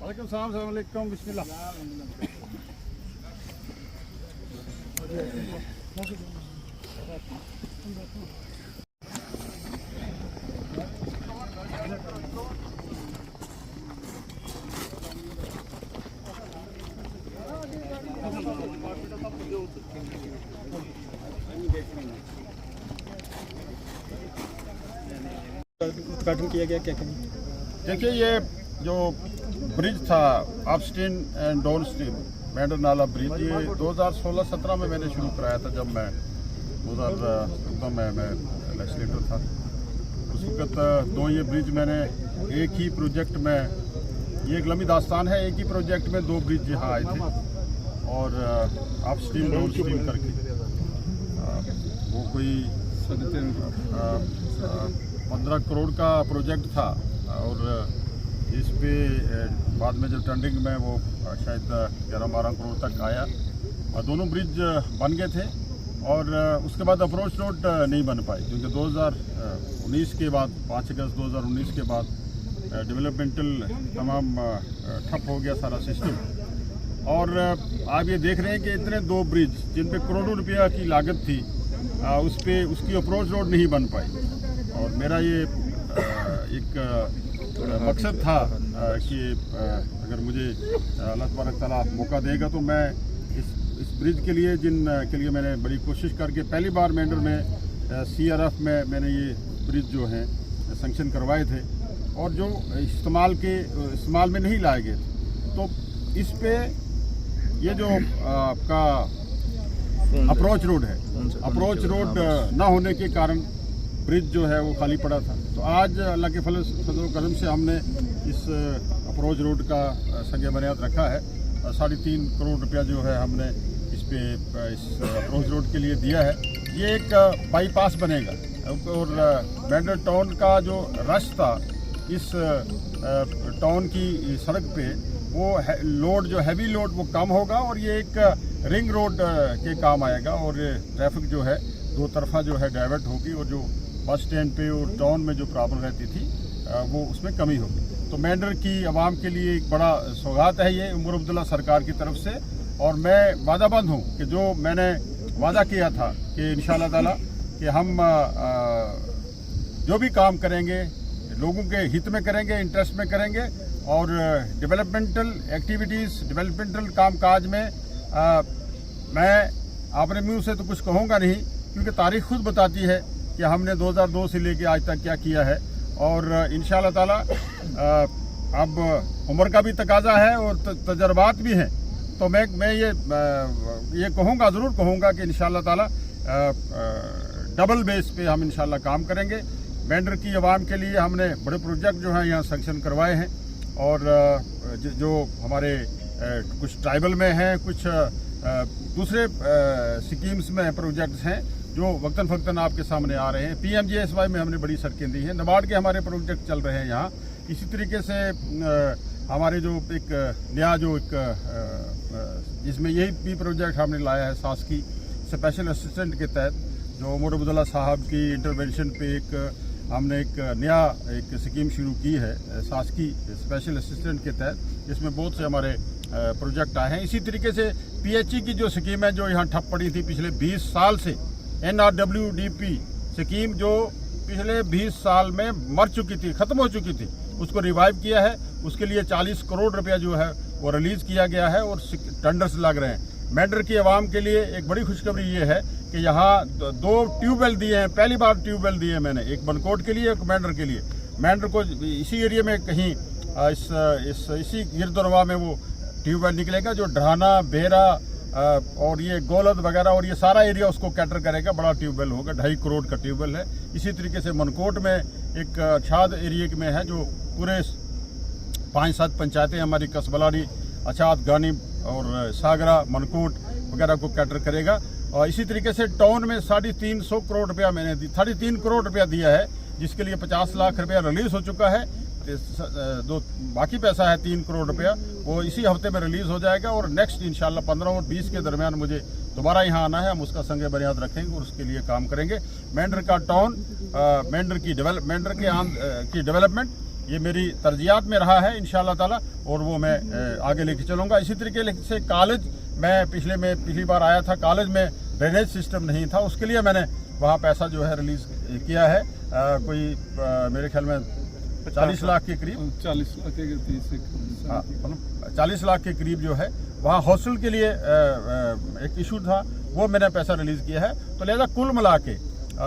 वालेकुम सलाम, अस्सलाम वालेकुम, बिस्मिल्लाह। उद्घाटन किया गया, क्या कहेंगे? देखिए, ये जो ब्रिज था अपस्ट्रीम एंड डाउनस्ट्रीम मेंढर नाला ब्रिज, ये 2016-17 में मैंने शुरू कराया था, जब मैं 2014 में मैं लेजिस्लेटर था। उस वक्त दो ये ब्रिज मैंने एक ही प्रोजेक्ट में, ये एक लंबी दास्तान है, एक ही प्रोजेक्ट में दो ब्रिज यहाँ आए थे और अपस्ट्रीम डाउनस्ट्रीम करके वो कोई 15 करोड़ का प्रोजेक्ट था और इस पे बाद में जो टेंडरिंग में वो शायद 11-12 करोड़ तक आया और दोनों ब्रिज बन गए थे। और उसके बाद अप्रोच रोड नहीं बन पाई क्योंकि 2019 के बाद 5 अगस्त 2019 के बाद डेवलपमेंटल तमाम ठप हो गया सारा सिस्टम। और आप ये देख रहे हैं कि इतने दो ब्रिज जिन पे करोड़ों रुपया की लागत थी, उस पे उसकी अप्रोच रोड नहीं बन पाई। और मेरा ये एक मकसद था कि अगर मुझे अल्लाह तबारक तआला मौका देगा तो मैं इस ब्रिज के लिए, जिन के लिए मैंने बड़ी कोशिश करके पहली बार मेंढर में CRF में मैंने ये ब्रिज जो हैं सैंक्शन करवाए थे और जो इस्तेमाल में नहीं लाए गए थे, तो इस पे ये जो आपका अप्रोच रोड है, अप्रोच रोड ना होने के कारण ब्रिज जो है वो खाली पड़ा था। तो आज अल्लाह के फजल करम से हमने इस अप्रोच रोड का संग बुनियाद रखा है। 3.5 करोड़ रुपया जो है हमने इस अप्रोच रोड के लिए दिया है। ये एक बाईपास बनेगा और मेंढर टाउन का जो रश था इस टाउन की सड़क पे, वो लोड जो हैवी लोड वो कम होगा और ये एक रिंग रोड के काम आएगा और ट्रैफिक जो है दो तरफा जो है डाइवर्ट होगी और जो बस स्टैंड पे और टाउन में जो प्रॉब्लम रहती थी वो उसमें कमी होगी। तो मेंढर की आवाम के लिए एक बड़ा सौगात है ये उमर अब्दुल्ला सरकार की तरफ से। और मैं वादाबंद हूँ कि जो मैंने वादा किया था कि इंशाअल्लाह ताला कि हम जो भी काम करेंगे लोगों के हित में करेंगे, इंटरेस्ट में करेंगे और डेवलपमेंटल एक्टिविटीज़, डेवलपमेंटल कामकाज में मैं अपने मुँह से तो कुछ कहूँगा नहीं क्योंकि तारीख खुद बताती है कि हमने 2002 से लेके आज तक क्या किया है। और इंशाअल्लाह ताला अब उम्र का भी तकाजा है और तजर्बात भी हैं, तो मैं ये कहूँगा, ज़रूर कहूँगा कि इंशाअल्लाह ताला डबल बेस पे हम इंशाअल्लाह काम करेंगे। मेंढर की आवाम के लिए हमने बड़े प्रोजेक्ट जो हैं यहाँ सैंक्शन करवाए हैं और जो हमारे कुछ ट्राइबल में हैं, कुछ दूसरे स्कीम्स में प्रोजेक्ट्स हैं जो वक्तन फ़क्तन आपके सामने आ रहे हैं। PMGSY में हमने बड़ी सड़कें दी हैं, नाबार्ड के हमारे प्रोजेक्ट चल रहे हैं यहाँ। इसी तरीके से हमारे जो एक नया जो एक इसमें यही भी प्रोजेक्ट हमने लाया है शासकीय स्पेशल असिस्टेंट के तहत, जो उमर अब्दुल्ला साहब की इंटरवेंशन पे हमने एक नया स्कीम शुरू की है शासकीय स्पेशल असिस्टेंट के तहत, जिसमें बहुत से हमारे प्रोजेक्ट आए हैं। इसी तरीके से PHE की जो स्कीम है जो यहाँ ठप पड़ी थी पिछले 20 साल से, NRWDP स्कीम जो पिछले 20 साल में मर चुकी थी, ख़त्म हो चुकी थी, उसको रिवाइव किया है। उसके लिए 40 करोड़ रुपया जो है वो रिलीज़ किया गया है और टेंडर्स लग रहे हैं। मेंढर की आवाम के लिए एक बड़ी खुशखबरी ये है कि यहाँ 2 ट्यूबवेल दिए हैं, पहली बार ट्यूबवेल दिए मैंने, एक बनकोट के लिए, एक मेंढर के लिए। मेंढर को इसी एरिया में कहीं इसी गिरदोरवा में वो ट्यूबवेल निकलेगा जो ढाना, बेहरा और ये गोलद वगैरह और ये सारा एरिया उसको कैटर करेगा। बड़ा ट्यूबवेल होगा, 2.5 करोड़ का ट्यूबवेल है। इसी तरीके से मनकोट में एक अछाद एरिया में है जो पूरे 5-7 पंचायतें हमारी कसबलाड़ी, अछाद, गानिब और सागरा, मनकोट वगैरह को कैटर करेगा। और इसी तरीके से टाउन में 350 करोड़ रुपया मैंने 3.5 करोड़ रुपया दिया है, जिसके लिए 50 लाख रुपया रिलीज हो चुका है। दो बाकी पैसा है 3 करोड़ रुपया, वो इसी हफ्ते में रिलीज हो जाएगा और नेक्स्ट इंशाल्लाह 15 और 20 के दरमियान मुझे दोबारा यहाँ आना है। हम उसका संग बुनियाद रखेंगे और उसके लिए काम करेंगे। मेंढर का टाउन, मेंढर की डेवलपमेंट ये मेरी तरजीहात में रहा है इंशाल्लाह ताला, और वो मैं आगे लेके चलूँगा। इसी तरीके से कॉलेज, मैं पिछली बार आया था, कॉलेज में ड्रेनेज सिस्टम नहीं था, उसके लिए मैंने वहाँ पैसा जो है रिलीज किया है। कोई मेरे ख्याल में 40 लाख के करीब, 40 लाख के 40 लाख के करीब जो है वहाँ हॉस्टल के लिए एक इशू था, वो मैंने पैसा रिलीज किया है। तो लिहाजा कुल मिला के